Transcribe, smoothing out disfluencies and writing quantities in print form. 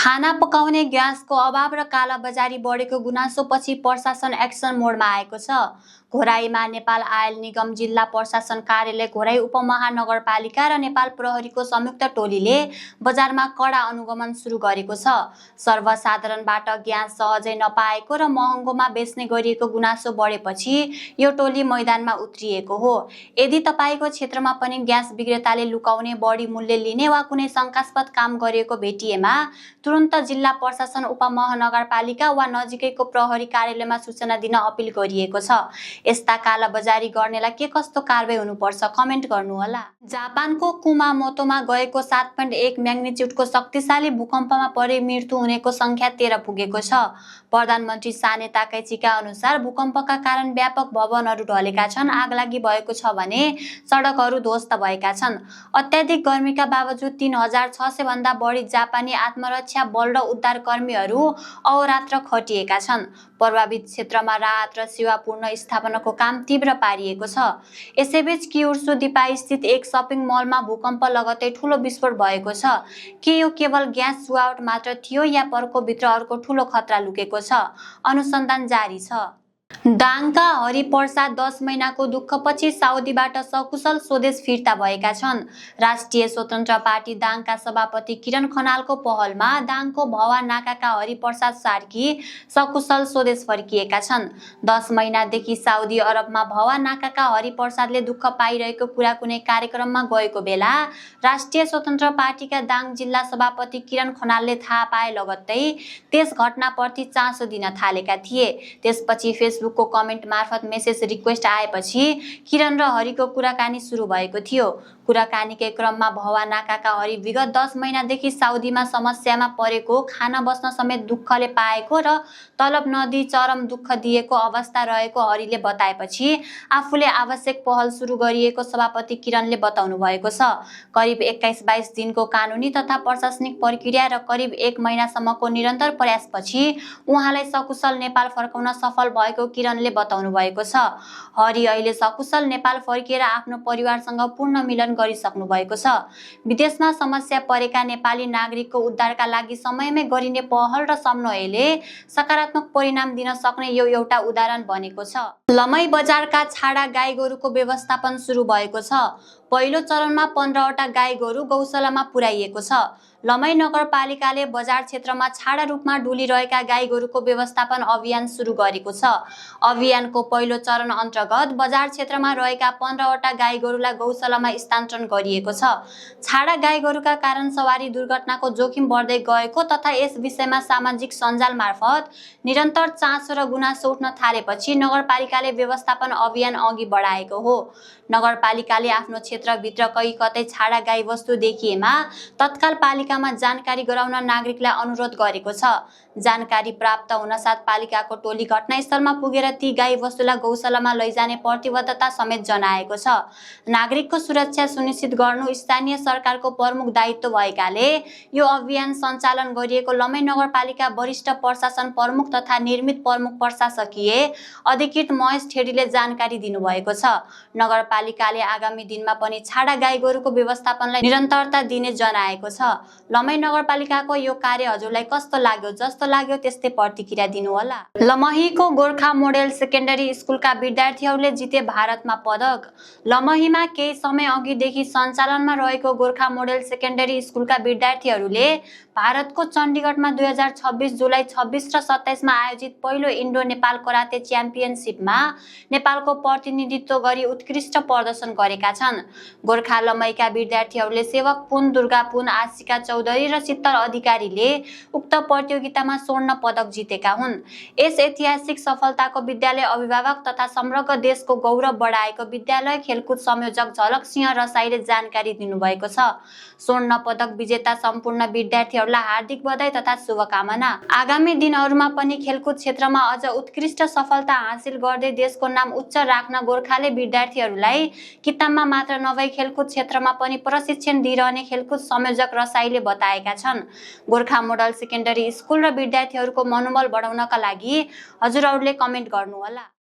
खाना पकाउने ग्यासको अभाव र कालाबजारी बढेको गुनासोपछि प्रशासन एक्सन मोडमा आएको छ। घोराईमा नेपाल आयल निगम जिल्ला प्रशासन कार्यालय घोराई उपमहानगरपालिका र नेपाल प्रहरीको संयुक्त टोलीले बजारमा कडा अनुगमन सुरु गरेको छ। सर्वसाधारणबाट ग्यास सहजै नपाएको र महँगोमा बेच्ने गरिएको गुनासो बढेपछि यो टोली मैदानमा उत्रिएको हो। यदि तपाईको क्षेत्रमा पनि ग्यास विक्रेताले लुकाउने, बढी मूल्य लिने वा कुनै शंकास्पद काम गरिएको भेटिएमा तुरन्त जिल्ला प्रशासन उपमहानगरपालिका वा नजिकैको प्रहरी कार्यालयमा सूचना दिन अपिल गरिएको छ। यस्ता कालाबजारी गर्नेलाई के कस्तो कारबाही हुनुपर्छ कमेन्ट गर्नुहोला। जापानको कुमामोतोमा गएको 7.1 म्याग्निच्युडको शक्तिशाली भूकम्पमा परि मृत्यु हुनेको संख्या 13 पुगेको छ। प्रधानमन्त्री साने ताकैचीका अनुसार भूकम्पका कारण व्यापक भवनहरू ढलेका छन्, आगलागी भएको छ भने सडकहरू ध्वस्त भएका छन्। अत्याधिक गर्मीका बावजुद 3600 भन्दा बढी जापानी आत्मरक्षा बल र उद्धार कर्मीहरू अहोरात्र खटिएका छन्। प्रभावित क्षेत्रमा राहत र सेवा पुनर्स्थापनाको काम तीव्र पारिएको छ। यसैबीच कियुसु दिपा स्थित एक शपिङ मलमा भूकम्प लगत्तै ठूलो विस्फोट भएको छ। के यो केवल ग्यास चुहावट मात्र थियो या प्रकोपभित्र अर्को ठूलो खतरा लुकेको छ? अनुसन्धान जारी छ। दाङका हरिप्रसाद 10 महिनाको दुःखपछि साउदीबाट सकुशल स्वदेश फिर्ता भएका छन्। राष्ट्रिय स्वतन्त्र पार्टी दाङका सभापति किरण खनालको पहलमा दाङको भवा नाकाका हरिप्रसाद सार्की सकुशल स्वदेश फर्किएका छन्। 10 महिनादेखि साउदी अरबमा भवा नाकाका हरिप्रसादले दुःख पाइरहेको कुरा कुनै कार्यक्रममा गएको बेला राष्ट्रिय स्वतन्त्र पार्टीका दाङ जिल्ला सभापति किरण खनालले थाहा पाए लगत्तै त्यस घटनाप्रति चासो दिन थालेका थिए। त्यसपछि फेसबुकको कमेन्ट मार्फत मेसेज रिक्वेस्ट आएपछि किरण र हरिको कुराकानी सुरु भएको थियो। कुराकानीकै क्रममा भवा नाकाका हरि विगत 10 महिनादेखि साउदीमा समस्यामा परेको, खाना बस्न समेत दुःखले पाएको र तलब नदिई चरम दुःख दिएको अवस्था रहेको हरिले बताएपछि आफूले आवश्यक पहल सुरु गरिएको सभापति किरणले बताउनु भएको छ। करिब 21-22 दिनको कानुनी तथा प्रशासनिक प्रक्रिया र करिब 1 महिनासम्मको निरन्तर प्रयासपछि उहाँलाई सकुशल नेपाल फर्काउन सफल भएको किरणले बताउनु भएको छ। हरि अहिले सकुशल नेपाल फर्किएर आफ्नो परिवारसँग पूर्ण मिलन गरिसक्नु भएको छ। विदेशमा समस्या परेका नेपाली नागरिकको उद्धारका लागि समयमै गरिने पहल र समन्वयले सकारात्मक परिणाम दिन सक्ने यो एउटा उदाहरण बनेको छ। लमै बजारका छाडा गाई गोरुको व्यवस्थापन सुरु भएको छ। पहिलो चरणमा 15 वटा गाई गोरु गौशालामा पुर्याइएको छ। लमै नगरपालिकाले बजार क्षेत्रमा छाडा रूपमा डुलिरहेका गाई गोरुको व्यवस्थापन अभियान सुरु गरेको छ। अभियानको पहिलो चरण अन्तर्गत बजार क्षेत्रमा रहेका 15 वटा गाई गोरुलाई गौशालामा स्थानान्तरण गरिएको छ। छाडा गाई गोरुका कारण सवारी दुर्घटनाको जोखिम बढ्दै गएको तथा यस विषयमा सामाजिक सञ्जाल मार्फत निरन्तर चासो र गुनासो उठ्न थालेपछि नगरपालिकाले व्यवस्थापन अभियान अघि बढाएको हो। नगरपालिकाले आफ्नो क्षेत्रभित्र कतै छाडा गाई वस्तु देखिएमा तत्काल पालिकामा जानकारी गराउन नागरिकलाई अनुरोध गरेको छ। जानकारी प्राप्त हुनसाथ पालिकाको टोली घटनास्थलमा पुगेर ती गाई वस्तुलाई गौशालामा लैजाने प्रतिबद्धता समेत जनाएको छ। नागरिकको सुरक्षा सुनिश्चित गर्नु स्थानीय सरकारको प्रमुख दायित्व भएकाले यो अभियान सञ्चालन गरिएको लमै नगरपालिका वरिष्ठ प्रशासन प्रमुख तथा निर्मित प्रमुख प्रशासकीय अधिकृत महेश ठेडीले जानकारी दिनुभएको छ। नगरपालिकाले आगामी दिनमा पनि छाडा गाई गोरुको व्यवस्थापनलाई निरन्तरता दिने जनाएको छ। लमै नगरपालिकाको यो कार्य हजुरलाई कस्तो लाग्यो? जस्तो लाग्यो त्यस्तै प्रतिक्रिया दिनुहोला। लमहीको गोर्खा मोडेल सेकेन्डरी स्कुलका विद्यार्थीहरूले जिते भारतमा पदक। लमहीमा केही समय अघिदेखि सञ्चालनमा रहेको गोर्खा मोडेल सेकेन्डरी स्कुलका विद्यार्थीहरूले भारतको चण्डीगढमा 2026 जुलाई 26 र 27 मा आयोजित पहिलो इन्डो नेपाल कराते च्याम्पियनसिपमा नेपालको प्रतिनिधित्व गरी उत्कृष्ट प्रदर्शन गरेका छन्। गोर्खा लमैका विद्यार्थीहरूले सेवक पुन, दुर्गा पुन, आशिका चौधरी र शीतल अधिकारीले उक्त प्रतियोगितामा स्वर्ण पदक जितेका हुन्। यस ऐतिहासिक सफलताको विद्यालय अभिभावक तथा समग्र देशको गौरव बढाएको विद्यालय खेलकुद संयोजक झलक सिंह रसाईले जानकारी दिनुभएको छ। स्वर्ण पदक विजेता सम्पूर्ण विद्यार्थीहरूलाई हार्दिक बधाई तथा शुभकामना। आगामी दिनहरूमा पनि खेलकुद क्षेत्रमा अझ उत्कृष्ट सफलता हासिल गर्दै देशको नाम उच्च राख्न गोर्खाले विद्यार्थीहरूलाई किताबमा मात्र नभई खेलकुद क्षेत्रमा पनि प्रशिक्षण दिइरहने खेलकुद संयोजक रसाईले बताएका छन्। गोर्खा मोडल सेकेन्डरी स्कुल र विद्यार्थीहरूको मनोबल बढाउनका लागि हजुरहरूले कमेन्ट गर्नुहोला।